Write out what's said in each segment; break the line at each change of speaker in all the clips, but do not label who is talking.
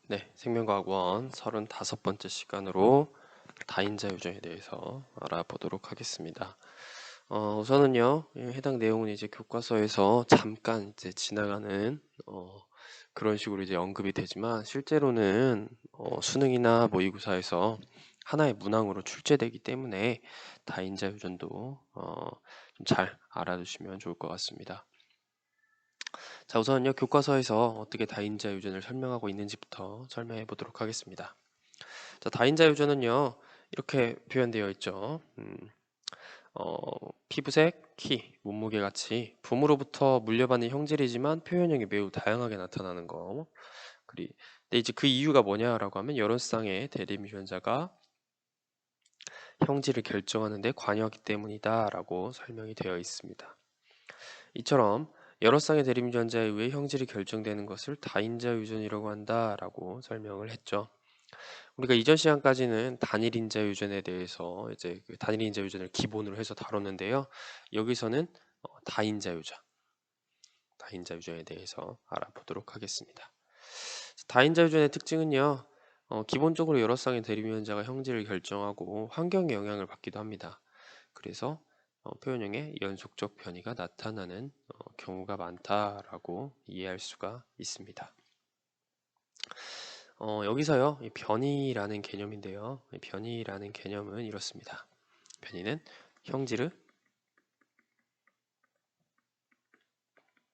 네, 생명과학원 35번째 시간으로 다인자 유전에 대해서 알아보도록 하겠습니다. 우선은요, 해당 내용은 이제 교과서에서 잠깐 이제 지나가는 그런 식으로 이제 언급이 되지만 실제로는 수능이나 모의고사에서 하나의 문항으로 출제되기 때문에 다인자 유전도 좀 잘 알아두시면 좋을 것 같습니다. 자, 우선요, 교과서에서 어떻게 다인자 유전을 설명하고 있는지부터 설명해 보도록 하겠습니다. 자, 다인자 유전은요, 이렇게 표현되어 있죠. 어, 피부색, 키, 몸무게 같이 부모로부터 물려받는 형질이지만 표현형이 매우 다양하게 나타나는 거. 근데 이제 그 이유가 뭐냐라고 하면 여러 쌍의 대립 유전자가 형질을 결정하는 데 관여하기 때문이다라고 설명이 되어 있습니다. 이처럼 여러 쌍의 대립 유전자에 의해 형질이 결정되는 것을 다인자 유전이라고 한다라고 설명을 했죠. 우리가 이전 시간까지는 단일 인자 유전에 대해서 이제 그 단일 인자 유전을 기본으로 해서 다뤘는데요. 여기서는 다인자 유전에 대해서 알아보도록 하겠습니다. 다인자 유전의 특징은요. 기본적으로 여러 쌍의 대립 유전자가 형질을 결정하고 환경의 영향을 받기도 합니다. 그래서 표현형의 연속적 변이가 나타나는 경우가 많다라고 이해할 수가 있습니다. 여기서요, 이 변이라는 개념인데요. 이 변이라는 개념은 이렇습니다. 변이는 형질의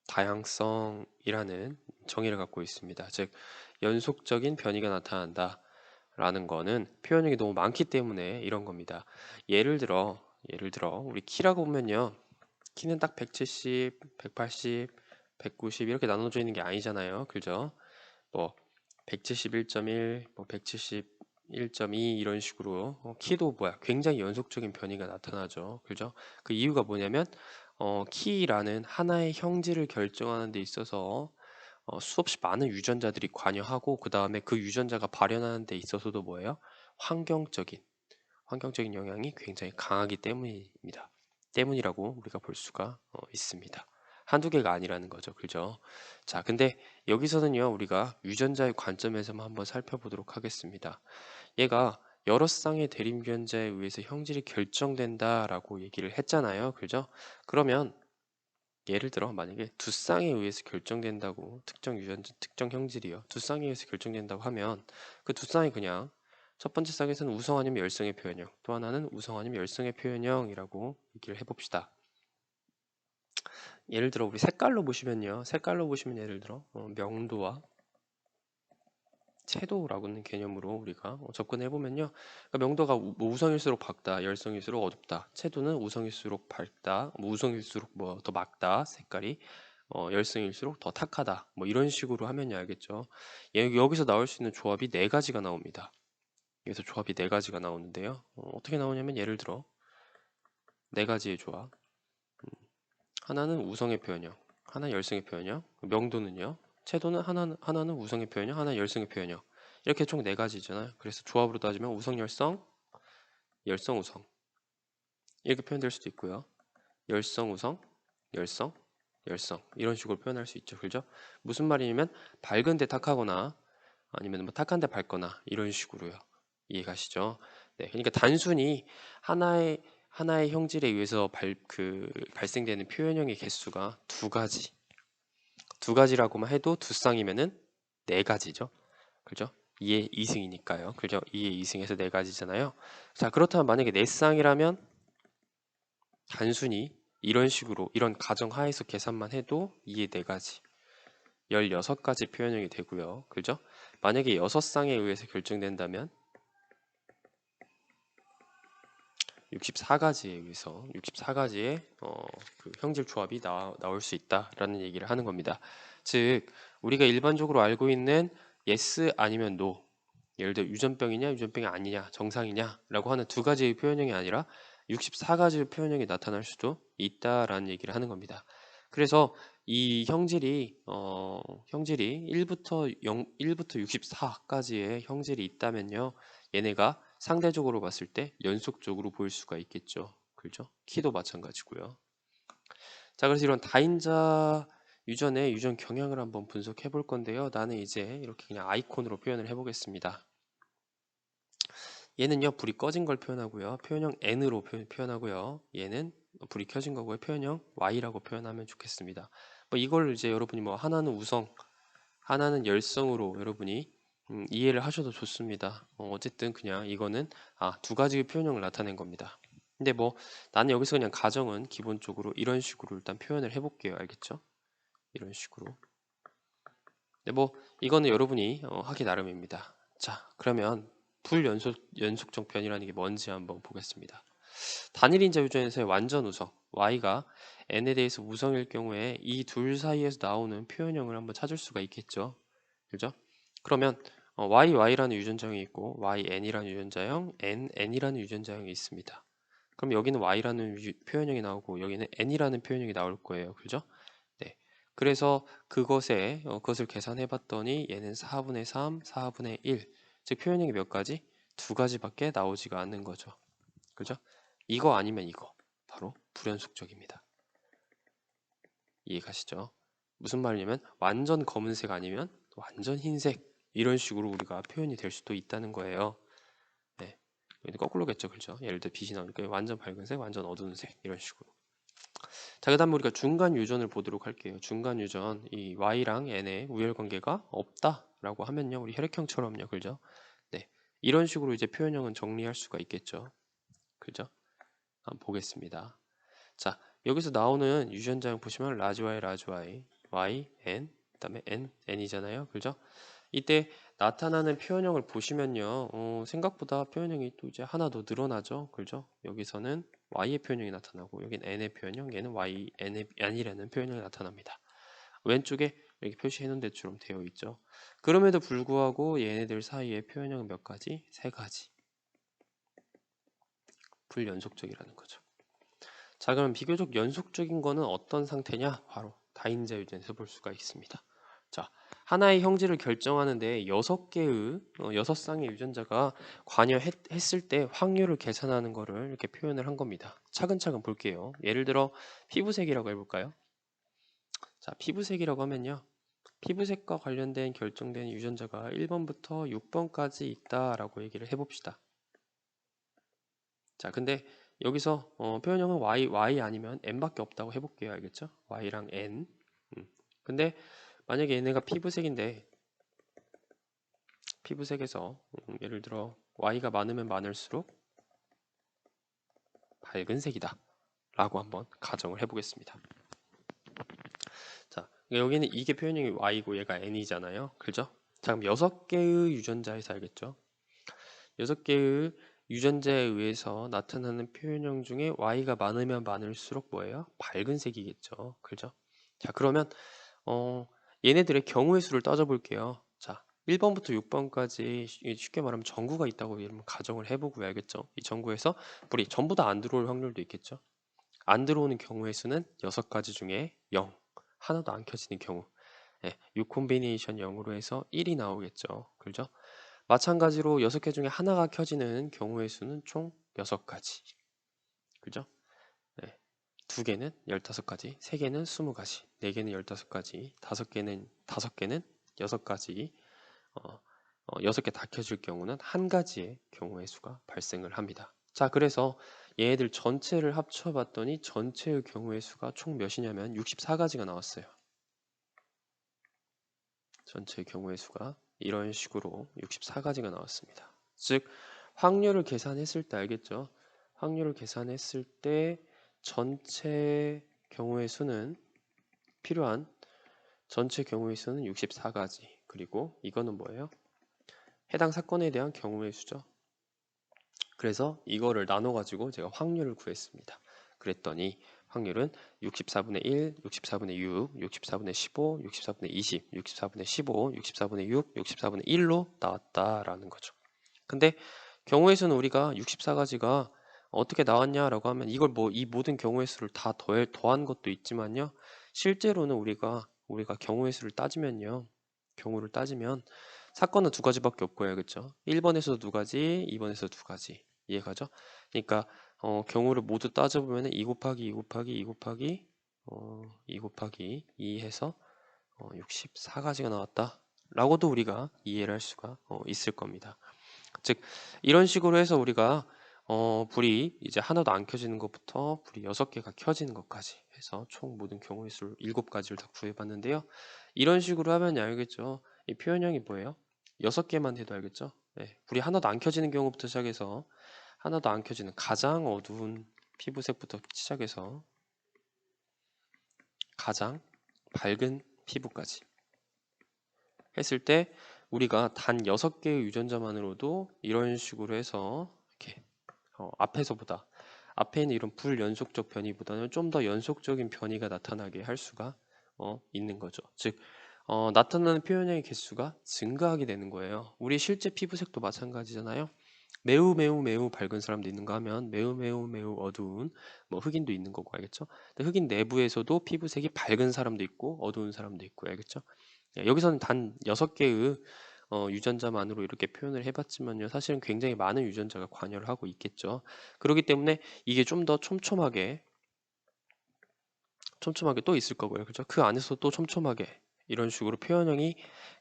다양성이라는 정의를 갖고 있습니다. 즉, 연속적인 변이가 나타난다라는 거는 표현력이 너무 많기 때문에 이런 겁니다. 예를 들어 우리 키라고 보면요. 키는 딱 170, 180, 190 이렇게 나눠져 있는 게 아니잖아요. 그죠? 뭐 171.1, 뭐 171.2 이런 식으로 키도 굉장히 연속적인 변이가 나타나죠. 그죠? 그 이유가 뭐냐면 키라는 하나의 형질을 결정하는 데 있어서 수없이 많은 유전자들이 관여하고 그 다음에 그 유전자가 발현하는 데 있어서도 뭐예요? 환경적인 영향이 굉장히 강하기 때문입니다. 때문이라고 우리가 볼 수가 있습니다. 한두 개가 아니라는 거죠. 그죠? 자, 근데 여기서는요, 우리가 유전자의 관점에서만 한번 살펴보도록 하겠습니다. 얘가 여러 쌍의 대립 유전자에 의해서 형질이 결정된다라고 얘기를 했잖아요. 그죠? 그러면 예를 들어 만약에 두 쌍에 의해서 결정된다고 특정 유전자, 특정 형질이요. 두 쌍에 의해서 결정된다고 하면 그 두 쌍이 그냥 첫 번째 쌍에서는 우성 아니면 열성의 표현형, 또 하나는 우성 아니면 열성의 표현형이라고 얘기를 해봅시다. 예를 들어 우리 색깔로 보시면 예를 들어 명도와 채도라고는 개념으로 우리가 접근해 보면요. 그러니까 명도가 뭐 우성일수록 밝다, 열성일수록 어둡다. 채도는 우성일수록 밝다, 뭐 우성일수록 뭐 더 맑다, 색깔이 열성일수록 더 탁하다. 뭐 이런 식으로 하면 알겠죠. 여기서 나올 수 있는 조합이 네 가지가 나옵니다. 여기서 조합이 네 가지가 나오는데요. 어떻게 나오냐면 예를 들어 네 가지의 조합. 하나는 우성의 표현형, 하나 열성의 표현형, 명도는요. 채도는 하나는 우성의 표현형, 하나는 열성의 표현형. 이렇게 총 네 가지잖아요. 그래서 조합으로 따지면 우성, 열성, 열성, 우성 이렇게 표현될 수도 있고요. 열성, 우성, 열성, 열성 이런 식으로 표현할 수 있죠. 그죠? 무슨 말이냐면 밝은데 탁하거나 아니면 뭐 탁한데 밝거나 이런 식으로요. 이해가시죠? 네, 그러니까 단순히 하나의 형질에 의해서 발생되는 표현형의 개수가 두 가지라고만 해도 두 쌍이면은 네 가지죠. 그죠? 2의 2승이니까요. 그죠? 2의 2승에서 네 가지잖아요. 자, 그렇다면 만약에 네 쌍이라면 단순히 이런 식으로 이런 가정 하에서 계산만 해도 2의 네 가지 16가지 표현형이 되고요. 그죠? 만약에 6쌍에 의해서 결정된다면 64가지에 의해서 64가지의 그 형질 조합이 나올 수 있다라는 얘기를 하는 겁니다. 즉 우리가 일반적으로 알고 있는 yes 아니면 no, 예를 들어 유전병이냐 유전병이 아니냐 정상이냐라고 하는 두 가지의 표현형이 아니라 64가지의 표현형이 나타날 수도 있다라는 얘기를 하는 겁니다. 그래서 이 형질이 1부터 64까지의 형질이 있다면요. 얘네가 상대적으로 봤을 때 연속적으로 보일 수가 있겠죠. 그렇죠? 키도 마찬가지고요. 자, 그래서 이런 다인자 유전의 유전 경향을 한번 분석해 볼 건데요. 나는 이제 이렇게 그냥 아이콘으로 표현을 해보겠습니다. 얘는요, 불이 꺼진 걸 표현하고요. 표현형 N으로 표현하고요. 얘는 불이 켜진 거고요. 표현형 Y라고 표현하면 좋겠습니다. 뭐 이걸 이제 여러분이 뭐 하나는 우성, 하나는 열성으로 여러분이 이해를 하셔도 좋습니다. 어쨌든 그냥 이거는 두 가지의 표현형을 나타낸 겁니다. 근데 뭐 나는 여기서 그냥 가정은 기본적으로 이런 식으로 일단 표현을 해볼게요. 알겠죠? 이런 식으로. 근데 뭐 이거는 여러분이 하기 나름입니다. 자, 그러면 불연속적 변이라는 게 뭔지 한번 보겠습니다. 단일 인자 유전에서의 완전 우성 y가 n에 대해서 우성일 경우에 이 둘 사이에서 나오는 표현형을 한번 찾을 수가 있겠죠. 그죠? 그러면 y라는 유전자형이 있고 yn이라는 유전자형, nn이라는 유전자형이 있습니다. 그럼 여기는 y라는 표현형이 나오고 여기는 n이라는 표현형이 나올 거예요. 그죠? 네. 그래서 그것을 계산해 봤더니 얘는 4분의 3, 4분의 1. 즉 표현형이 몇 가지? 두 가지밖에 나오지가 않는 거죠. 그죠? 이거 아니면 이거. 바로 불연속적입니다. 이해가시죠? 무슨 말이냐면 완전 검은색 아니면 완전 흰색 이런 식으로 우리가 표현이 될 수도 있다는 거예요. 네. 거꾸로겠죠. 그죠? 예를 들어 빛이 나오니까 완전 밝은색, 완전 어두운 색 이런 식으로. 자, 그 다음에 우리가 중간 유전을 보도록 할게요. 중간 유전, 이 y랑 n의 우열 관계가 없다라고 하면요. 우리 혈액형처럼요. 그죠? 네. 이런 식으로 이제 표현형은 정리할 수가 있겠죠. 그죠? 한번 보겠습니다. 자, 여기서 나오는 유전자형 보시면 라지 y, 라지 y, y, n, 그다음에 n, n이잖아요. 그죠? 이때 나타나는 표현형을 보시면요. 생각보다 표현형이 또 이제 하나 더 늘어나죠. 그죠? 여기서는 y의 표현형이 나타나고 여긴 n의 표현형, 얘는 y, n이라는 표현형이 나타납니다. 왼쪽에 이렇게 표시해 놓은 데처럼 되어 있죠. 그럼에도 불구하고 얘네들 사이의 표현형은 몇 가지? 세 가지. 불연속적이라는 거죠. 자, 그럼 비교적 연속적인 거는 어떤 상태냐? 바로 다인자 유전에서 볼 수가 있습니다. 자, 하나의 형질을 결정하는데 6쌍의 유전자가 관여했을 때 확률을 계산하는 거를 이렇게 표현을 한 겁니다. 차근차근 볼게요. 예를 들어 피부색이라고 해볼까요? 자, 피부색이라고 하면요. 피부색과 관련된 결정된 유전자가 1번부터 6번까지 있다라고 얘기를 해봅시다. 자, 근데 여기서 표현형은 y 아니면 n밖에 없다고 해볼게요. 알겠죠? y랑 n. 근데 만약에 얘네가 피부색인데 피부색에서 예를 들어 y가 많으면 많을수록 밝은 색이다 라고 한번 가정을 해보겠습니다. 자, 여기는 이게 표현형이 y고 얘가 n이잖아요. 그죠? 자, 그럼 6개의 유전자에서 알겠죠? 6개의 유전자에 의해서 나타나는 표현형 중에 y가 많으면 많을수록 뭐예요? 밝은 색이겠죠. 그죠? 자, 그러면 얘네들의 경우의 수를 따져볼게요. 자, 1번부터 6번까지 쉽게 말하면 전구가 있다고 여러분 가정을 해보고 알겠죠? 이 전구에서 불이 전부 다 안 들어올 확률도 있겠죠? 안 들어오는 경우의 수는 6가지 중에 0, 하나도 안 켜지는 경우. 6 콤비네이션 0으로 해서 1이 나오겠죠. 그죠? 마찬가지로 6개 중에 하나가 켜지는 경우의 수는 총 6가지. 그죠? 네. 2개는 15가지, 3개는 20가지, 4개는 15가지, 5개는 6가지, 6개 다 켜질 경우는 한 가지의 경우의 수가 발생을 합니다. 자, 그래서 얘네들 전체를 합쳐봤더니 전체의 경우의 수가 총 몇이냐면 64가지가 나왔어요. 전체의 경우의 수가 이런 식으로 64가지가 나왔습니다. 즉 확률을 계산했을 때 알겠죠? 확률을 계산했을 때 전체 경우의 수는 필요한 전체 경우의 수는 64가지. 그리고 이거는 뭐예요? 해당 사건에 대한 경우의 수죠. 그래서 이거를 나눠 가지고 제가 확률을 구했습니다. 그랬더니 확률은 64분의 1, 64분의 6, 64분의 15, 64분의 20, 64분의 15, 64분의 6, 64분의 1로 나왔다라는 거죠. 근데 경우의 수는 우리가 64가지가 어떻게 나왔냐라고 하면 이걸 뭐 이 모든 경우의 수를 다 더한 것도 있지만요. 실제로는 우리가 경우의 수를 따지면요. 경우를 따지면 사건은 두 가지밖에 없고요. 그렇죠? 1번에서 두 가지, 2번에서 두 가지. 이해가죠? 그러니까 경우를 모두 따져보면 2 곱하기 2 곱하기 2 곱하기 2 곱하기 2 해서 64가지가 나왔다 라고도 우리가 이해를 할 수가 있을 겁니다. 즉 이런 식으로 해서 우리가 불이 이제 하나도 안 켜지는 것부터 불이 6개가 켜지는 것까지 해서 총 모든 경우의 수를 7가지를 다 구해봤는데요. 이런 식으로 하면 알겠죠. 이 표현형이 뭐예요? 6개만 해도 알겠죠. 네, 불이 하나도 안 켜지는 경우부터 시작해서 하나도 안 켜지는 가장 어두운 피부색부터 시작해서 가장 밝은 피부까지 했을 때 우리가 단 6개의 유전자만으로도 이런 식으로 해서 이렇게 앞에서보다 앞에 있는 이런 불연속적 변이보다는 좀 더 연속적인 변이가 나타나게 할 수가 있는 거죠. 즉 나타나는 표현형의 개수가 증가하게 되는 거예요. 우리 실제 피부색도 마찬가지잖아요. 매우 매우 매우 밝은 사람도 있는가 하면 매우 매우 매우 어두운 뭐 흑인도 있는 거고 알겠죠? 근데 흑인 내부에서도 피부색이 밝은 사람도 있고 어두운 사람도 있고 알겠죠? 여기서는 단 6개의 유전자만으로 이렇게 표현을 해봤지만요. 사실은 굉장히 많은 유전자가 관여를 하고 있겠죠. 그렇기 때문에 이게 좀 더 촘촘하게 또 있을 거고요. 그렇죠? 그 안에서 또 촘촘하게 이런 식으로 표현형이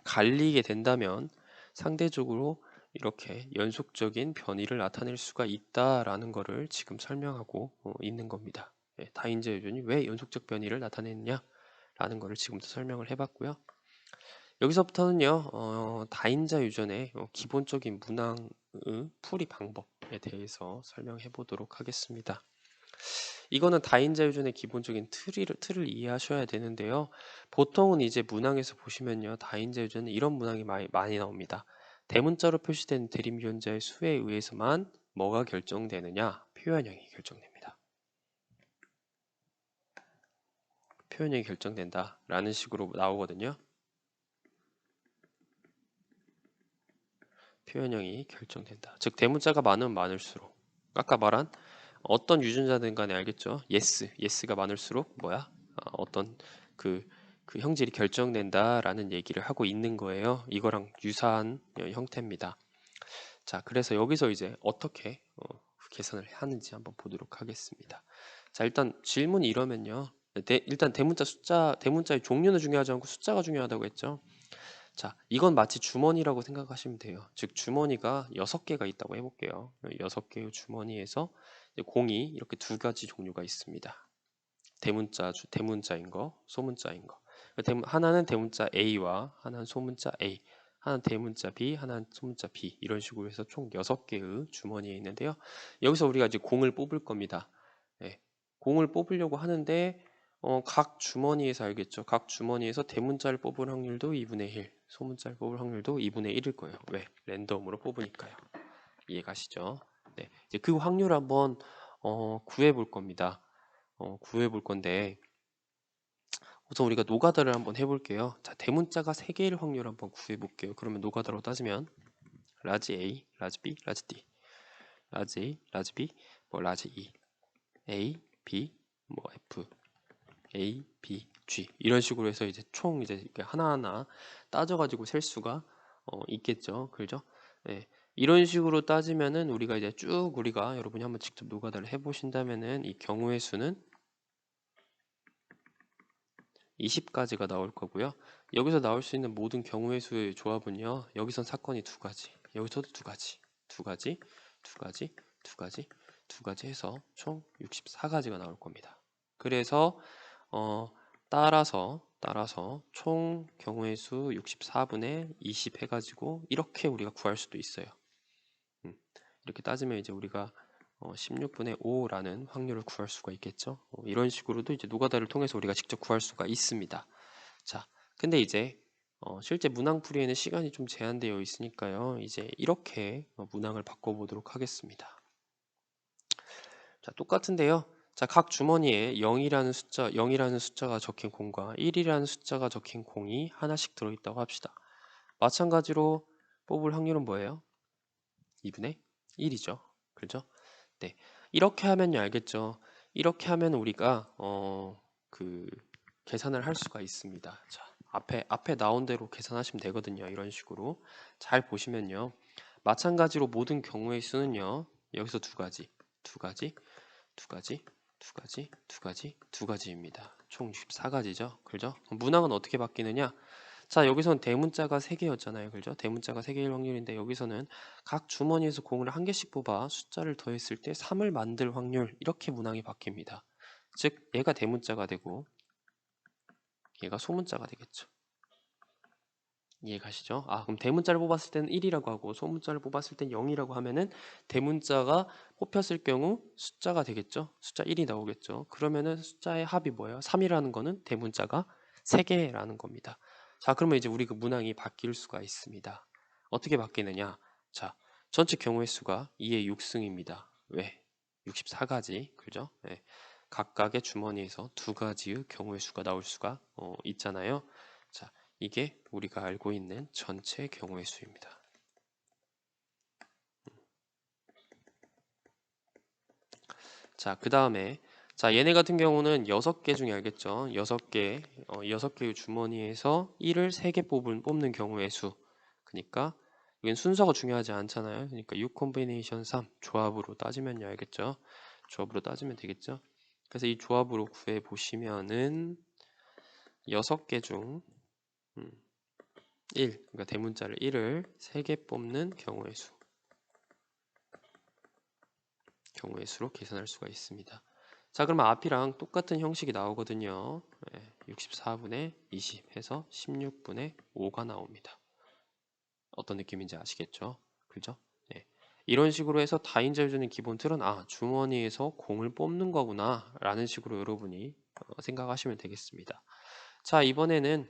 갈리게 된다면 상대적으로 이렇게 연속적인 변이를 나타낼 수가 있다라는 것을 지금 설명하고 있는 겁니다. 다인자 유전이 왜 연속적 변이를 나타내느냐라는 것을 지금부터 설명을 해봤고요. 여기서부터는요, 다인자 유전의 기본적인 문항의 풀이 방법에 대해서 설명해 보도록 하겠습니다. 이거는 다인자 유전의 기본적인 틀을 이해하셔야 되는데요. 보통은 이제 문항에서 보시면요, 다인자 유전은 이런 문항이 많이 나옵니다. 대문자로 표시된 대립 유전자의 수에 의해서만 뭐가 결정되느냐? 표현형이 결정됩니다. 표현형이 결정된다 라는 식으로 나오거든요. 표현형이 결정된다. 즉 대문자가 많으면 많을수록 아까 말한 어떤 유전자든 간에 알겠죠? yes가 많을수록 뭐야? 어떤 그 형질이 결정된다라는 얘기를 하고 있는 거예요. 이거랑 유사한 형태입니다. 자, 그래서 여기서 이제 어떻게 계산을 하는지 한번 보도록 하겠습니다. 자, 일단 질문이 이러면요. 일단 대문자의 종류는 중요하지 않고 숫자가 중요하다고 했죠. 자, 이건 마치 주머니라고 생각하시면 돼요. 즉 주머니가 6개가 있다고 해볼게요. 6개의 주머니에서 공이 이렇게 2가지 종류가 있습니다. 대문자인 거, 소문자인 거. 하나는 대문자 A와 하나는 소문자 A, 하나는 대문자 B, 하나는 소문자 B 이런 식으로 해서 총 6개의 주머니에 있는데요. 여기서 우리가 이제 공을 뽑을 겁니다. 네, 공을 뽑으려고 하는데 각 주머니에서 알겠죠? 각 주머니에서 대문자를 뽑을 확률도 2분의 1, 소문자를 뽑을 확률도 2분의 1일 거예요. 왜? 랜덤으로 뽑으니까요. 이해가시죠? 네, 이제 그 확률 한번 구해 볼 겁니다. 구해 볼 건데 우선 우리가 노가다를 한번 해볼게요. 자, 대문자가 3개일 확률 한번 구해 볼게요. 그러면 노가다로 따지면 라지 A, 라지 B, 라지 D, 라지 A, 라지 B, 뭐 라지 E, A, B, 뭐 F, A, B, G 이런 식으로 해서 이제 총 이제 하나하나 따져가지고 셀 수가 있겠죠. 그죠? 네. 이런 식으로 따지면은 우리가 이제 쭉 우리가 여러분이 한번 직접 노가다를 해보신다면은 이 경우의 수는 20가지가 나올 거고요. 여기서 나올 수 있는 모든 경우의 수의 조합은요. 여기선 사건이 2가지, 여기서도 2가지, 2가지, 2가지, 2가지, 2가지 해서 총 64가지가 나올 겁니다. 그래서 따라서 총 경우의 수 64분의 20 해가지고 이렇게 우리가 구할 수도 있어요. 이렇게 따지면 이제 우리가 16분의 5라는 확률을 구할 수가 있겠죠. 이런 식으로도 이제 노가다를 통해서 우리가 직접 구할 수가 있습니다. 자, 근데 이제 실제 문항풀이에는 시간이 좀 제한되어 있으니까요. 이제 이렇게 문항을 바꿔보도록 하겠습니다. 자, 똑같은데요. 자, 각 주머니에 0이라는 숫자가 적힌 공과 1이라는 숫자가 적힌 공이 하나씩 들어있다고 합시다. 마찬가지로 뽑을 확률은 뭐예요? 2분의 1이죠. 그렇죠? 네. 이렇게 하면요, 알겠죠? 이렇게 하면 우리가 그 계산을 할 수가 있습니다. 자, 앞에 나온 대로 계산하시면 되거든요. 이런 식으로 잘 보시면요. 마찬가지로 모든 경우의 수는요. 여기서 2가지, 2가지, 2가지, 두 가지입니다. 총 64가지죠. 그죠? 문항은 어떻게 바뀌느냐? 자, 여기서는 대문자가 3개였잖아요. 그죠? 대문자가 3개일 확률인데 여기서는 각 주머니에서 공을 한 개씩 뽑아 숫자를 더했을 때 3을 만들 확률 이렇게 문항이 바뀝니다. 즉 얘가 대문자가 되고 얘가 소문자가 되겠죠. 이해가시죠? 아, 그럼 대문자를 뽑았을 때는 1이라고 하고 소문자를 뽑았을 땐 0이라고 하면은 대문자가 뽑혔을 경우 숫자가 되겠죠? 숫자 1이 나오겠죠? 그러면은 숫자의 합이 뭐예요? 3이라는 거는 대문자가 3개라는 겁니다. 자, 그러면 이제 우리 그 문항이 바뀔 수가 있습니다. 어떻게 바뀌느냐? 자, 전체 경우의 수가 2의 6승입니다. 왜? 64가지, 그죠? 네. 각각의 주머니에서 두 가지의 경우의 수가 나올 수가 있잖아요. 자, 이게 우리가 알고 있는 전체 경우의 수입니다. 자, 그 다음에 자, 얘네 같은 경우는 6개 중에 알겠죠? 6개의 주머니에서 1을 3개 뽑는 경우의 수. 그러니까 이건 순서가 중요하지 않잖아요. 그러니까 6 콤비네이션 3 조합으로 따지면요, 알겠죠? 조합으로 따지면 되겠죠? 그래서 이 조합으로 구해 보시면은 6개 중 1, 그러니까 대문자를 1을 3개 뽑는 경우의 수로 계산할 수가 있습니다. 자, 그러면 앞이랑 똑같은 형식이 나오거든요. 64분의 20 해서 16분의 5가 나옵니다. 어떤 느낌인지 아시겠죠? 그죠? 네. 이런 식으로 해서 다인자유주는 기본 틀은 주머니에서 공을 뽑는 거구나 라는 식으로 여러분이 생각하시면 되겠습니다. 자, 이번에는요,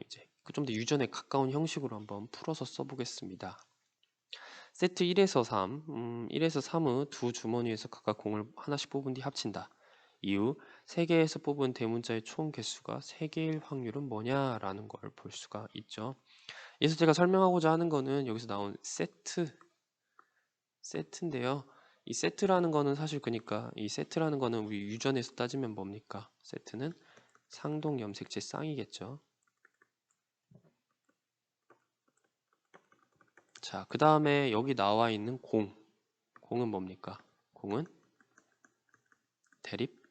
이제 좀 더 유전에 가까운 형식으로 한번 풀어서 써보겠습니다. 세트 1에서 3, 1에서 3의 두 주머니에서 각각 공을 하나씩 뽑은 뒤 합친다. 이후 3개에서 뽑은 대문자의 총 개수가 3개일 확률은 뭐냐라는 걸 볼 수가 있죠. 여기서 제가 설명하고자 하는 거는 여기서 나온 세트인데요. 이 세트라는 거는 사실 그러니까 이 세트라는 거는 우리 유전에서 따지면 뭡니까? 세트는 상동 염색체 쌍이겠죠. 자, 그 다음에 여기 나와 있는 공은 뭡니까? 공은 대립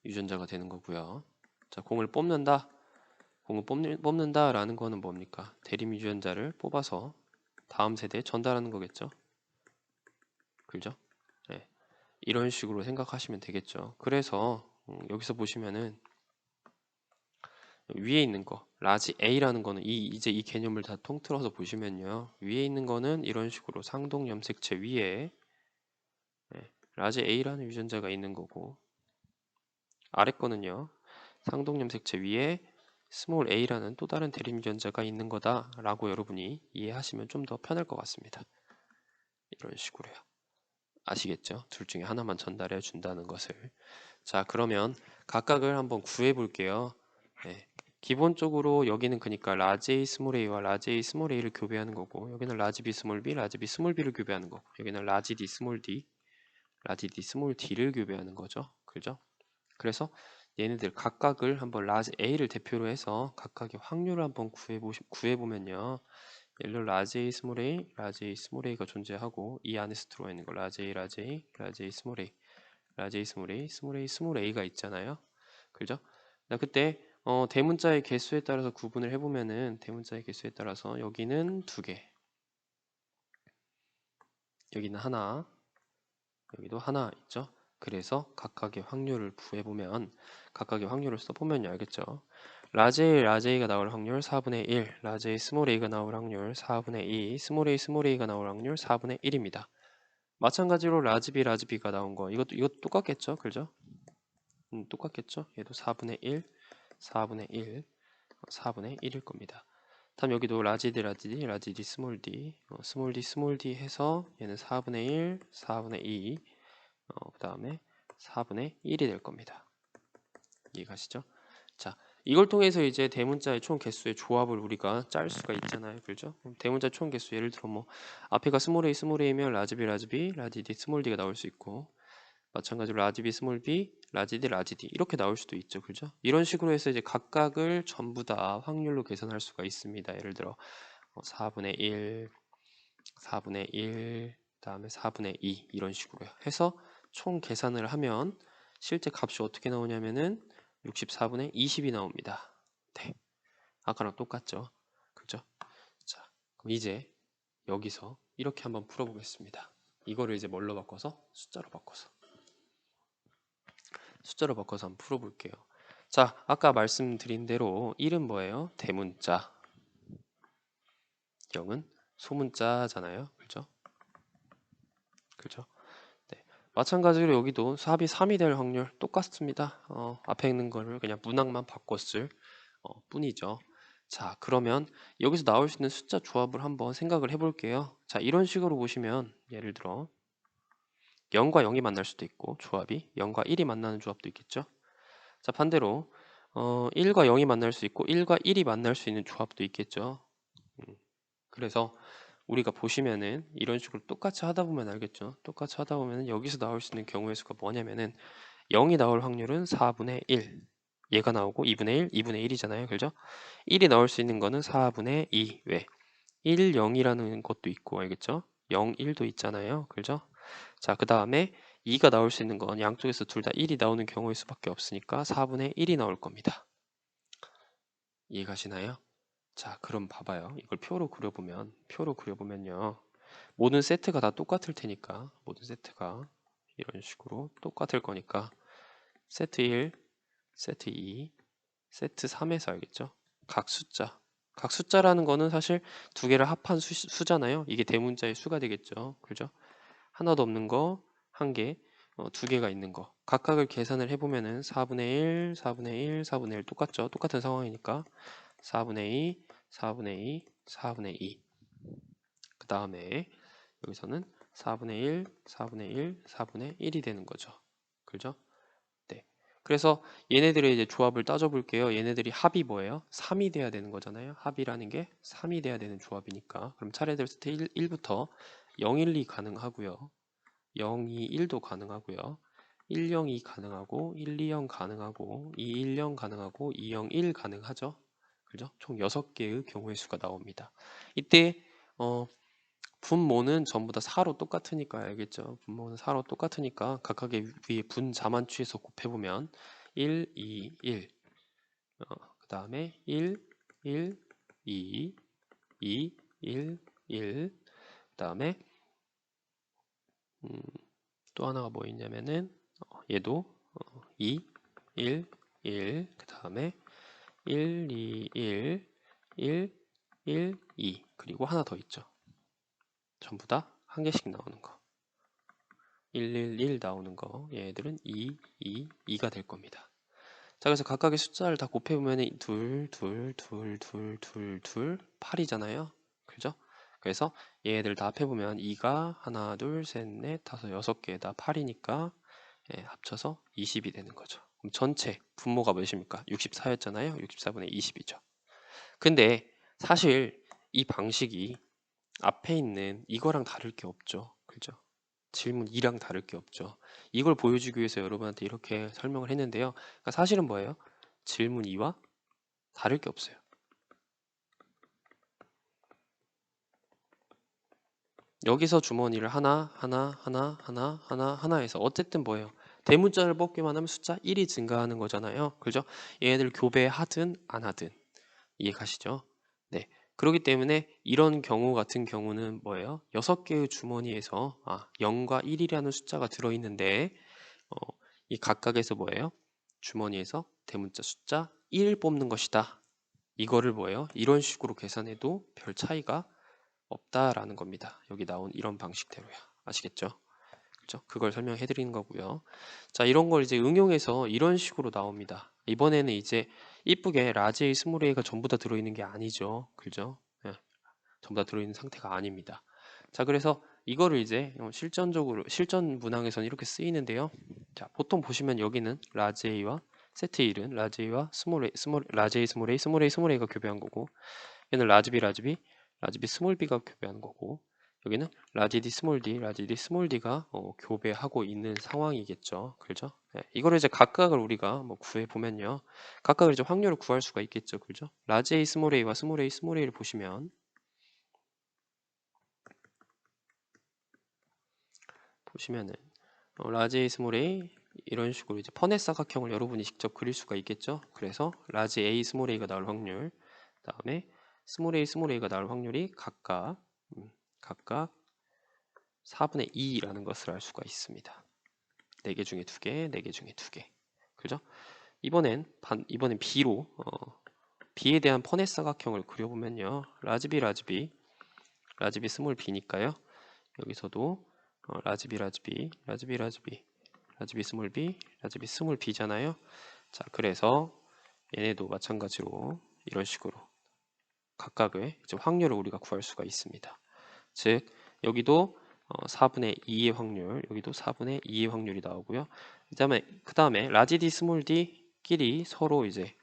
유전자가 되는 거고요. 자, 공을 뽑는다라는 거는 뭡니까? 대립 유전자를 뽑아서 다음 세대에 전달하는 거겠죠. 그죠? 네. 이런 식으로 생각하시면 되겠죠. 그래서 여기서 보시면은 위에 있는 거 라지 A라는 거는 이제 이 개념을 다 통틀어서 보시면요. 위에 있는 거는 이런 식으로 상동 염색체 위에 라지 A라는 유전자가 있는 거고 아래 거는요. 상동 염색체 위에 스몰 a라는 또 다른 대립 유전자가 있는 거다라고 여러분이 이해하시면 좀 더 편할 것 같습니다. 이런 식으로요. 아시겠죠? 둘 중에 하나만 전달해 준다는 것을. 자, 그러면 각각을 한번 구해 볼게요. 네. 기본적으로 여기는 그러니까 라지 A 스몰 a와 라지 A 스몰 a를 교배하는 거고 여기는 라지 B 스몰 b, 라지 B 스몰 b를 교배하는 거고 여기는 라지 D 스몰 d, 라지 D 스몰 d를 교배하는 거죠. 그죠? 그래서 얘네들 각각을 한번 라지 A를 대표로 해서 각각의 확률을 한번 구해보면요. 예를 들어 라지 A 스몰 A, 라지 A 스몰 A가 존재하고 이 안에서 들어와 있는 거 라지 A, 라지 A, 라지 A 스몰 A, 라지 A 스몰 A, 스몰 A, 스몰 A가 있잖아요. 그죠? 그때 대문자의 개수에 따라서 구분을 해보면은 대문자의 개수에 따라서 여기는 2개, 여기는 하나, 여기도 하나 있죠. 그래서 각각의 확률을 구해보면 각각의 확률을 써보면 알겠죠. 라지 A, 라지 A가 나올 확률 4분의 1, 라지 A, 스몰 A가 나올 확률 4분의 2, 스몰 A, 스몰 A가 나올 확률 4분의 1입니다. 마찬가지로 라지 B, 라지 B가 나온 거 이것도 똑같겠죠. 그죠? 똑같겠죠. 얘도 4분의 1, 4분의 1, 4분의 1일 겁니다. 다음 여기도 라지 D, 라지 D, 라지 D, 스몰 D, 스몰 D, 스몰 D 해서 얘는 4분의 1, 4분의 2, 그 다음에 4분의 1이 될 겁니다. 이해가시죠? 자, 이걸 통해서 이제 대문자의 총 개수의 조합을 우리가 짤 수가 있잖아요. 그렇죠? 대문자 총 개수 예를 들어 뭐 앞에가 스몰 A면 라지 B, 라지 B, 라지 D, 스몰 D가 나올 수 있고 마찬가지로 라지 B, 스몰 B, 라지 D, 라지 D 이렇게 나올 수도 있죠. 그렇죠? 이런 식으로 해서 이제 각각을 전부 다 확률로 계산할 수가 있습니다. 예를 들어 4분의 1, 4분의 1, 다음에 4분의 2 이런 식으로 해서 총 계산을 하면 실제 값이 어떻게 나오냐면은 64분의 20이 나옵니다. 네, 아까랑 똑같죠? 그죠? 자, 그럼 이제 여기서 이렇게 한번 풀어보겠습니다. 이거를 이제 뭘로 바꿔서? 숫자로 바꿔서 한번 풀어볼게요. 자, 아까 말씀드린 대로 1은 뭐예요? 대문자, 0은 소문자잖아요. 그죠? 그죠? 네. 마찬가지로 여기도 합이 3이 될 확률 똑같습니다. 앞에 있는 거를 그냥 문항만 바꿨을 뿐이죠. 자, 그러면 여기서 나올 수 있는 숫자 조합을 한번 생각을 해볼게요. 자, 이런 식으로 보시면 예를 들어 0과 0이 만날 수도 있고 조합이 0과 1이 만나는 조합도 있겠죠. 자, 반대로 1과 0이 만날 수 있고 1과 1이 만날 수 있는 조합도 있겠죠. 그래서 우리가 보시면은 이런 식으로 똑같이 하다 보면 알겠죠. 똑같이 하다 보면 여기서 나올 수 있는 경우의 수가 뭐냐면은 0이 나올 확률은 4분의 1. 얘가 나오고 2분의 1, 2분의 1이잖아요. 그죠? 1이 나올 수 있는 거는 4분의 2. 왜? 1, 0이라는 것도 있고 알겠죠? 0, 1도 있잖아요. 그죠? 자, 그 다음에 2가 나올 수 있는 건 양쪽에서 둘 다 1이 나오는 경우일 수밖에 없으니까 4분의 1이 나올 겁니다. 이해가시나요? 자, 그럼 봐봐요. 이걸 표로 그려보면요. 모든 세트가 다 똑같을 테니까, 모든 세트가 이런 식으로 똑같을 거니까, 세트 1, 세트 2, 세트 3에서 알겠죠? 각 숫자라는 거는 사실 두 개를 합한 수잖아요. 이게 대문자의 수가 되겠죠. 그죠? 하나도 없는 거, 한 개, 두 개가 있는 거. 각각을 계산을 해보면은 4분의 1, 4분의 1, 4분의 1 똑같죠? 똑같은 상황이니까 4분의 2, 4분의 2, 4분의 2. 그 다음에 여기서는 4분의 1, 4분의 1, 4분의 1이 되는 거죠. 그죠? 네. 그래서 얘네들의 이제 조합을 따져볼게요. 얘네들이 합이 뭐예요? 3이 돼야 되는 거잖아요. 합이라는 게 3이 돼야 되는 조합이니까. 그럼 차례대로 세트 1부터 0, 1, 2 가능하고요. 0, 2, 1도 가능하고요. 1, 0, 2 가능하고 1, 2, 0 가능하고 2, 1, 0 가능하고 2, 0, 1 가능하죠. 그죠? 총 6개의 경우의 수가 나옵니다. 이때 분모는 전부 다 4로 똑같으니까 알겠죠? 분모는 4로 똑같으니까 각각의 위에 분자만 취해서 곱해보면 1, 2, 1 그 다음에 1, 1, 2, 2, 1, 1 그 다음에 또 하나가 뭐 있냐면은 얘도 2, 1, 1 그 다음에 1, 2, 1, 1, 1, 2 그리고 하나 더 있죠. 전부 다 한 개씩 나오는 거. 1, 1, 1 나오는 거. 얘들은 2, 2, 2가 될 겁니다. 자, 그래서 각각의 숫자를 다 곱해보면 2, 2, 2, 2, 2, 2, 8이잖아요. 그죠? 그래서 얘들 다 합해보면 2가 하나, 둘, 셋, 넷, 다섯, 6개 다 8이니까 합쳐서 20이 되는 거죠. 그럼 전체 분모가 몇입니까? 64였잖아요. 64분의 20이죠. 근데 사실 이 방식이 앞에 있는 이거랑 다를 게 없죠. 그죠? 질문 2랑 다를 게 없죠. 이걸 보여주기 위해서 여러분한테 이렇게 설명을 했는데요. 그러니까 사실은 뭐예요? 질문 2와 다를 게 없어요. 여기서 주머니를 하나 해서 어쨌든 뭐예요? 대문자를 뽑기만 하면 숫자 1이 증가하는 거잖아요. 그죠? 얘네들 교배하든 안 하든 이해가시죠? 네. 그렇기 때문에 이런 경우 같은 경우는 뭐예요? 6개의 주머니에서 0과 1이라는 숫자가 들어있는데 이 각각에서 뭐예요? 주머니에서 대문자 숫자 1 뽑는 것이다. 이거를 뭐예요? 이런 식으로 계산해도 별 차이가 없다라는 겁니다. 여기 나온 이런 방식대로요. 아시겠죠? 그렇죠? 그걸 설명해 드리는 거고요. 자, 이런 걸 이제 응용해서 이런 식으로 나옵니다. 이번에는 이제 이쁘게 라지 A, 스몰 A가 전부 다 들어있는 게 아니죠. 그죠? 예, 전부 다 들어있는 상태가 아닙니다. 자, 그래서 이거를 이제 실전적으로 실전 문항에서는 이렇게 쓰이는데요. 자, 보통 보시면 여기는 라지 A와 세트 1은 라지 A와 라지 A, 스몰 A, 스몰 A, 스몰 A가 교배한 거고 얘는 라지 B, 라지 B, 라지 B, 스몰 B가 교배한 거고 여기는 라지 D, 스몰 D, 라지 D, 스몰 D가 교배하고 있는 상황이겠죠. 그죠? 네, 이거를 이제 각각을 우리가 뭐 구해 보면요. 각각을 이제 확률을 구할 수가 있겠죠. 그죠? 라지 A, 스몰 A와 스몰 A, 스몰 A를 보시면 보시면은 라지 A, 스몰 A 이런 식으로 이제 퍼넷 사각형을 여러분이 직접 그릴 수가 있겠죠. 그래서 라지 A, 스몰 A가 나올 확률, 그다음에 스몰 A, 스몰 A가 나올 확률이 각각 4분의 2라는 것을 알 수가 있습니다. 4개 중에 2개, 4개 중에 2개. 그죠? 이번엔 B로 B에 대한 퍼넷 사각형을 그려보면요. 라지 B, 라지 B, 라지 B 스몰 B니까요. 여기서도 라지 B, 라지 B, 라지 B, 라지 B, 라지 B 스몰 B, 라지 B 스몰 B잖아요. 자, 그래서 얘네도 마찬가지로 이런 식으로 각각의 이제 확률을 우리가 구할 수가 있습니다. 즉 여기도 4분의 2의 확률, 여기도 4분의 2의 확률이 나오고요. 그다음에 라지 D, 스몰 D끼리 서로 이제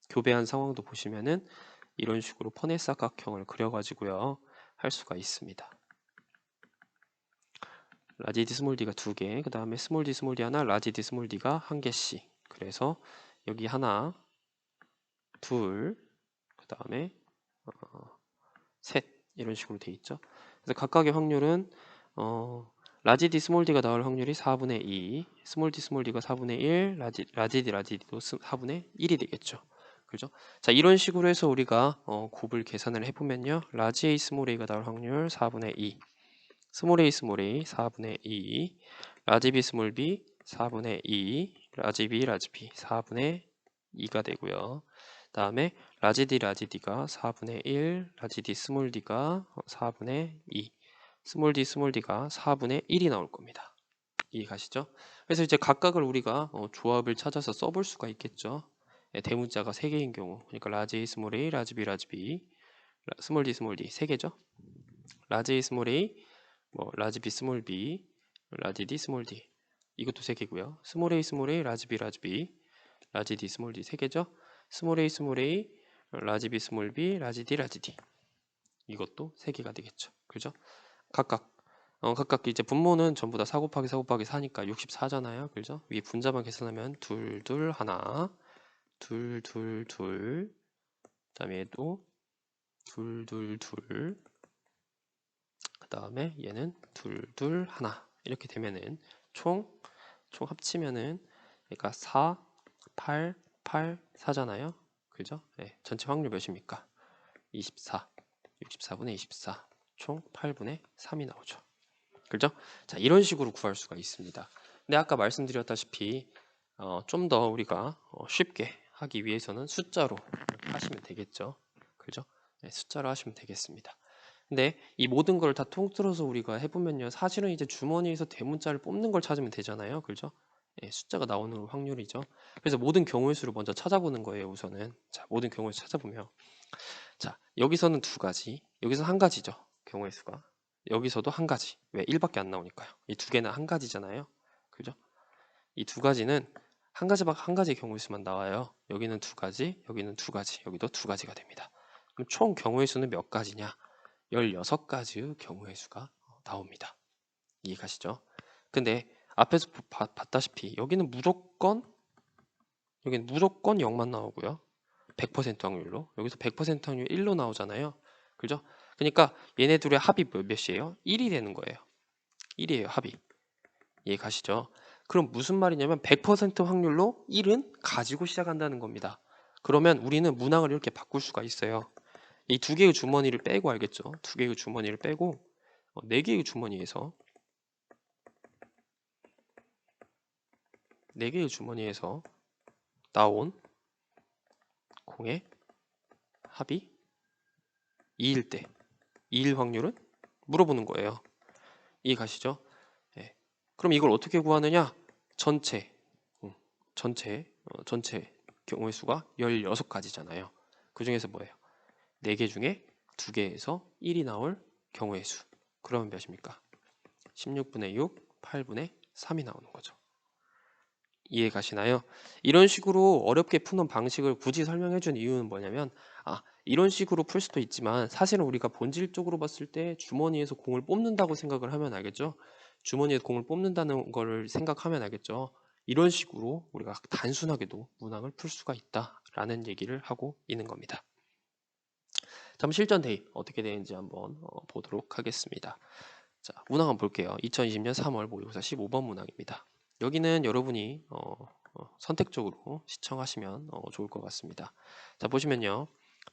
교배한 상황도 보시면은 이런 식으로 퍼넷 사각형을 그려가지고요 할 수가 있습니다. 라지 D, 스몰 D가 2개, 그 다음에 스몰 D, 스몰 D 하나, 라지 D, 스몰 D가 1개씩. 그래서 여기 하나, 둘, 그 다음에 셋 이런 식으로 돼 있죠. 그래서 각각의 확률은 라지 D, 스몰 D가 나올 확률이 4분의 2, 스몰 D, 스몰 D가 4분의 1, 라지 D도 4분의 1이 되겠죠. 그죠? 자, 이런 식으로 해서 우리가 곱을 계산을 해보면요. 라지 A, 스몰 A가 나올 확률 4분의 2, 스몰 A, 스몰 A 4분의 2, 라지 B, 스몰 B 4분의 2, 라지 B, 라지 B 4분의 2가 되고요. 다음에 라지 D, 라지 D가 4분의 1, 라지 D, 스몰 D가 4분의 2, 스몰 D, 스몰 D가 4분의 1이 나올 겁니다. 이해가시죠? 그래서 이제 각각을 우리가 조합을 찾아서 써볼 수가 있겠죠. 대문자가 3개인 경우, 그러니까 라지 A, 스몰 A, 라지 B, 라지 B, 스몰 D, 스몰 D 3개죠. 라지 A, 스몰 A, 라지 B, 스몰 B, 라지 D, 스몰 D 이것도 3개고요. 스몰 A, 스몰 A, 라지 B, 라지 B, 라지 D, 스몰 D 3개죠. 스몰 A, 스몰 A, 라지 B, 스몰 B, 라지 D, 라지 D 이것도 3개가 되겠죠. 그죠? 각각 이제 분모는 전부 다 4 곱하기 4 곱하기 4니까 64잖아요. 그죠? 위에 분자만 계산하면 둘, 둘, 하나, 둘, 둘, 둘, 그다음에 얘도 둘, 둘, 둘, 그다음에 얘는 둘, 둘, 하나 이렇게 되면은 총 합치면은 그러니까 4, 8, 8, 4잖아요. 그죠? 네, 전체 확률 몇입니까? 24, 64분의 24, 총 8분의 3이 나오죠. 그죠? 자, 이런 식으로 구할 수가 있습니다. 근데 아까 말씀드렸다시피 좀 더 우리가 쉽게 하기 위해서는 숫자로 하시면 되겠죠. 그죠? 네, 숫자로 하시면 되겠습니다. 근데 이 모든 걸 다 통틀어서 우리가 해보면요. 사실은 이제 주머니에서 대문자를 뽑는 걸 찾으면 되잖아요. 그죠? 예, 숫자가 나오는 확률이죠. 그래서 모든 경우의 수를 먼저 찾아보는 거예요. 우선은. 자, 모든 경우의 수 찾아보면. 자, 여기서는 2가지. 여기서 1가지죠. 경우의 수가. 여기서도 1가지. 왜? 1밖에 안 나오니까요. 이 2개는 1가지잖아요. 그죠? 이 2가지는 한 가지 경우의 수만 나와요. 여기는 2가지, 여기는 2가지, 여기도 2가지가 됩니다. 그럼 총 경우의 수는 몇 가지냐? 16가지의 경우의 수가 나옵니다. 이해가시죠? 근데 앞에서 봤다시피 여기는 무조건 0만 나오고요. 100% 확률로. 여기서 100% 확률 1로 나오잖아요. 그죠? 그러니까 얘네 둘의 합이 몇이에요? 1이 되는 거예요. 1이에요, 합이. 이해가시죠? 그럼 무슨 말이냐면 100% 확률로 1은 가지고 시작한다는 겁니다. 그러면 우리는 문항을 이렇게 바꿀 수가 있어요. 이 2개의 주머니를 빼고 알겠죠? 2개의 주머니를 빼고 4개의 주머니에서 4개의 주머니에서 나온 공의 합이 2일 때 2일 확률은 물어보는 거예요. 이해 가시죠? 예. 그럼 이걸 어떻게 구하느냐? 전체 경우의 수가 16가지잖아요. 그 중에서 뭐예요? 4개 중에 2개에서 1이 나올 경우의 수. 그러면 몇입니까? 16분의 6, 8분의 3이 나오는 거죠. 이해 가시나요? 이런 식으로 어렵게 푸는 방식을 굳이 설명해 준 이유는 뭐냐면 이런 식으로 풀 수도 있지만 사실은 우리가 본질적으로 봤을 때 주머니에서 공을 뽑는다고 생각을 하면 알겠죠? 주머니에서 공을 뽑는다는 거를 생각하면 알겠죠? 이런 식으로 우리가 단순하게도 문항을 풀 수가 있다라는 얘기를 하고 있는 겁니다. 다음 실전 대입 어떻게 되는지 한번 보도록 하겠습니다. 자, 문항 한번 볼게요. 2020년 3월 모의고사 15번 문항입니다. 여기는 여러분이 선택적으로 시청하시면 좋을 것 같습니다. 자, 보시면요.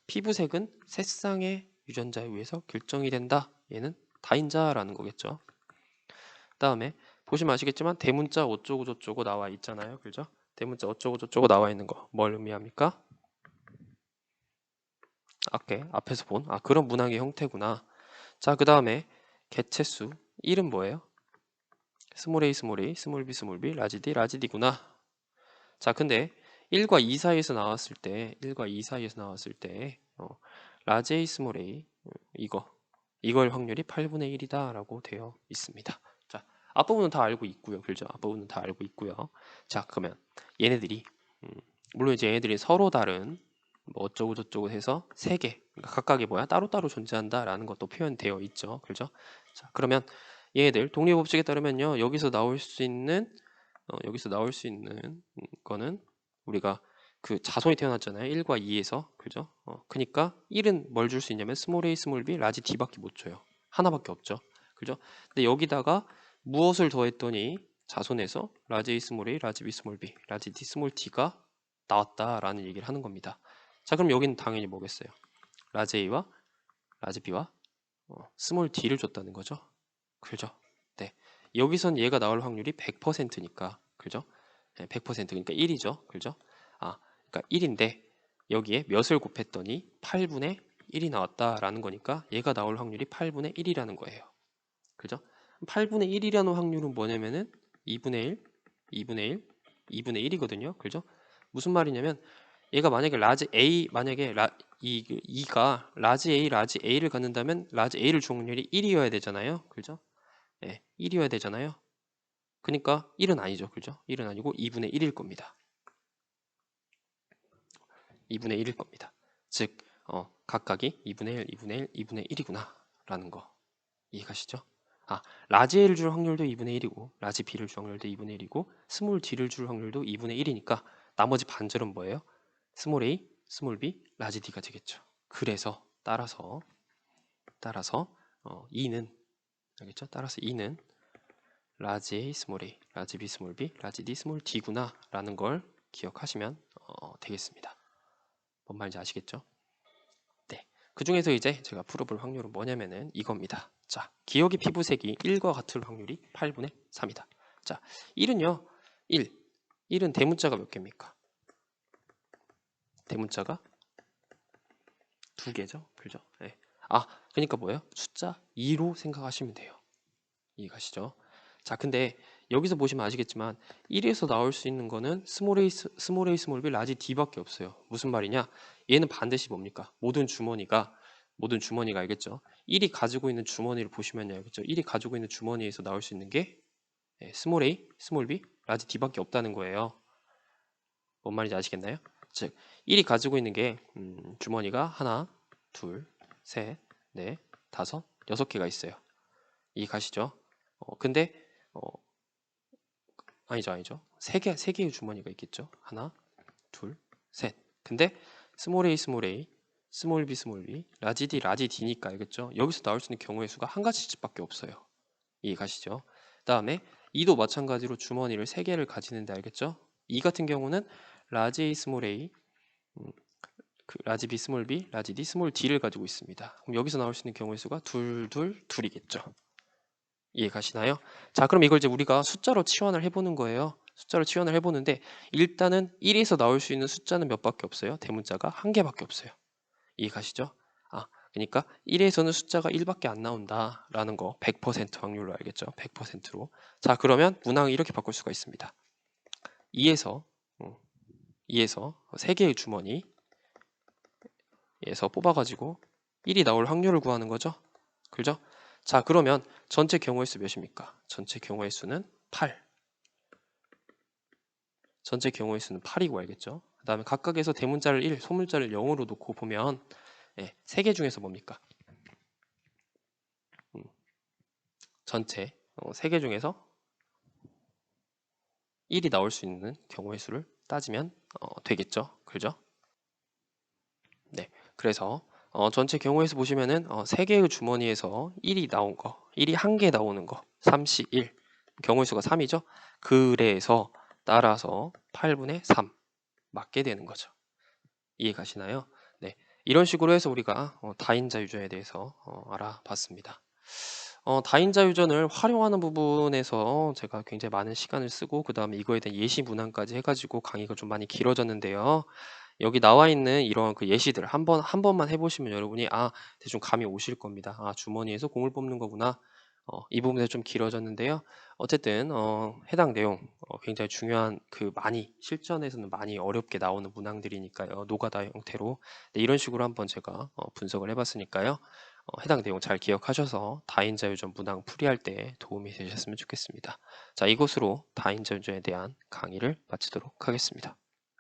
피부색은 색상의 유전자에 의해서 결정이 된다. 얘는 다인자라는 거겠죠. 다음에 보시면 아시겠지만 대문자 어쩌고 저쩌고 나와 있잖아요. 그죠? 대문자 어쩌고 저쩌고 나와 있는 거 뭘 의미합니까? 앞에서 본 그런 문항의 형태구나. 자, 그 다음에 개체수 1은 뭐예요? 스몰 a, 스몰 a, 스몰 b, 스몰 b, 라지 d, 라지 d구나. 자, 근데 1과 2 사이에서 나왔을 때, 1과 2 사이에서 나왔을 때, 라지 a, 스몰 a, 이걸 확률이 8분의 1이다 라고 되어 있습니다. 자, 앞부분은 다 알고 있고요. 그죠? 앞부분은 다 알고 있고요. 자, 그러면 얘네들이, 물론 이제 얘네들이 서로 다른, 뭐 어쩌고 저쩌고 해서 세 개, 그러니까 각각이 뭐야? 따로따로 존재한다라는 것도 표현되어 있죠. 그죠? 자, 그러면 얘네들 독립법칙에 따르면요. 여기서 나올 수 있는 거는 우리가 그 자손이 태어났잖아요. 1과 2에서. 그죠? 그러니까 1은 뭘 줄 수 있냐면 스몰 a, 스몰 b, 라지 d밖에 못 줘요. 하나밖에 없죠. 그죠? 근데 여기다가 무엇을 더했더니 자손에서 라지 a, 스몰 a, 라지 b, 스몰 b, 라지 d, 스몰 d가 나왔다라는 얘기를 하는 겁니다. 자, 그럼 여기는 당연히 뭐겠어요? 라지 a와 라지 b와 스몰 d를 줬다는 거죠. 그죠? 네. 여기선 얘가 나올 확률이 100%니까. 그죠? 네, 100%니까 1이죠. 그죠? 그러니까 1인데 여기에 몇을 곱했더니 8분의 1이 나왔다라는 거니까 얘가 나올 확률이 8분의 1이라는 거예요. 그죠? 8분의 1이라는 확률은 뭐냐면은 2분의 1, 2분의 1, 2분의 1이거든요. 그죠? 무슨 말이냐면 얘가 만약에 라지 A 만약에 이가 라지 A 라지 A를 갖는다면 라지 A를 줄 확률이 1이어야 되잖아요. 그죠? 네, 1이어야 되잖아요. 그러니까 1은 아니죠. 그죠? 1은 아니고 2분의 1일 겁니다. 2분의 1일 겁니다. 즉 각각이 2분의 1, 2분의 1, 2분의 1이구나 라는 거 이해가시죠? 라지 A를 줄 확률도 2분의 1이고 라지 B를 줄 확률도 2분의 1이고 스몰 D를 줄 확률도 2분의 1이니까 나머지 반절은 뭐예요? 스몰 a, 스몰 b, 라지 d가 되겠죠. 그래서 따라서 2는 알겠죠? 따라서 2는 라지 a, 스몰 a, 라지 b, 스몰 b, 라지 d, 스몰 d구나 라는 걸 기억하시면 되겠습니다. 뭔 말인지 아시겠죠? 네. 그 중에서 이제 제가 풀어볼 확률은 뭐냐면은 이겁니다. 자, 기억의 피부색이 1과 같을 확률이 8분의 3이다. 자, 1은요. 1은 대문자가 몇 개입니까? 대문자가 2개죠. 그죠? 네. 그러니까 뭐예요? 숫자 2로 생각하시면 돼요. 이해가시죠? 자, 근데 여기서 보시면 아시겠지만 1에서 나올 수 있는 거는 스몰 a, 스몰 b, 라지 d밖에 없어요. 무슨 말이냐? 얘는 반드시 뭡니까? 모든 주머니가 알겠죠? 1이 가지고 있는 주머니를 보시면 알겠죠? 1이 가지고 있는 주머니에서 나올 수 있는 게 스몰 a, 스몰 b, 라지 d밖에 없다는 거예요. 뭔 말인지 아시겠나요? 즉 1이 가지고 있는 게 주머니가 하나, 둘, 셋, 넷, 다섯, 6개가 있어요. 이해가시죠? 근데 아니죠. 세 개의 주머니가 있겠죠. 하나, 둘, 셋. 근데 스몰 a, 스몰 b, 라지 d, 라지 d니까 알겠죠? 여기서 나올 수 있는 경우의 수가 한 가지씩밖에 없어요. 이해가시죠? 다음에 2도 마찬가지로 주머니를 3개를 가지는데 알겠죠? 2 같은 경우는 라지 a, 스몰 a, 라지 B, 스몰 b, 라지 d, 스몰 d를 가지고 있습니다. 그럼 여기서 나올 수 있는 경우의 수가 둘이겠죠. 이해 가시나요? 자, 그럼 이걸 이제 우리가 숫자로 치환을 해보는 거예요. 숫자로 치환을 해보는데 일단은 1에서 나올 수 있는 숫자는 몇 밖에 없어요? 대문자가 한 개밖에 없어요. 이해 가시죠? 그러니까 1에서는 숫자가 1밖에 안 나온다라는 거 100% 확률로 알겠죠? 100%로. 자, 그러면 문항을 이렇게 바꿀 수가 있습니다. 2에서 3개의 주머니 에서 뽑아가지고 1이 나올 확률을 구하는 거죠. 그죠? 자, 그러면 전체 경우의 수 몇입니까? 전체 경우의 수는 8. 전체 경우의 수는 8이고 알겠죠? 그 다음에 각각에서 대문자를 1, 소문자를 0으로 놓고 보면 3개 중에서 뭡니까? 전체 3개 중에서 1이 나올 수 있는 경우의 수를 따지면 되겠죠? 그죠? 네. 그래서 전체 경우에서 보시면은 3개의 주머니에서 1이 나온 거 1이 한 개 나오는 거 3시 1 경우의 수가 3이죠. 그래서 따라서 8분의 3 맞게 되는 거죠. 이해 가시나요? 네. 이런 식으로 해서 우리가 다인자 유전에 대해서 알아봤습니다. 다인자 유전을 활용하는 부분에서 제가 굉장히 많은 시간을 쓰고 그 다음에 이거에 대한 예시 문항까지 해가지고 강의가 좀 많이 길어졌는데요. 여기 나와 있는 이런 그 예시들 한 번만 해보시면 여러분이 대충 감이 오실 겁니다. 주머니에서 공을 뽑는 거구나. 이 부분에서 좀 길어졌는데요. 어쨌든 해당 내용 굉장히 중요한 많이 실전에서는 많이 어렵게 나오는 문항들이니까요. 노가다 형태로 네, 이런 식으로 한번 제가 분석을 해봤으니까요. 해당 내용 잘 기억하셔서 다인자유전 문항 풀이할 때 도움이 되셨으면 좋겠습니다. 자, 이것으로 다인자유전에 대한 강의를 마치도록 하겠습니다.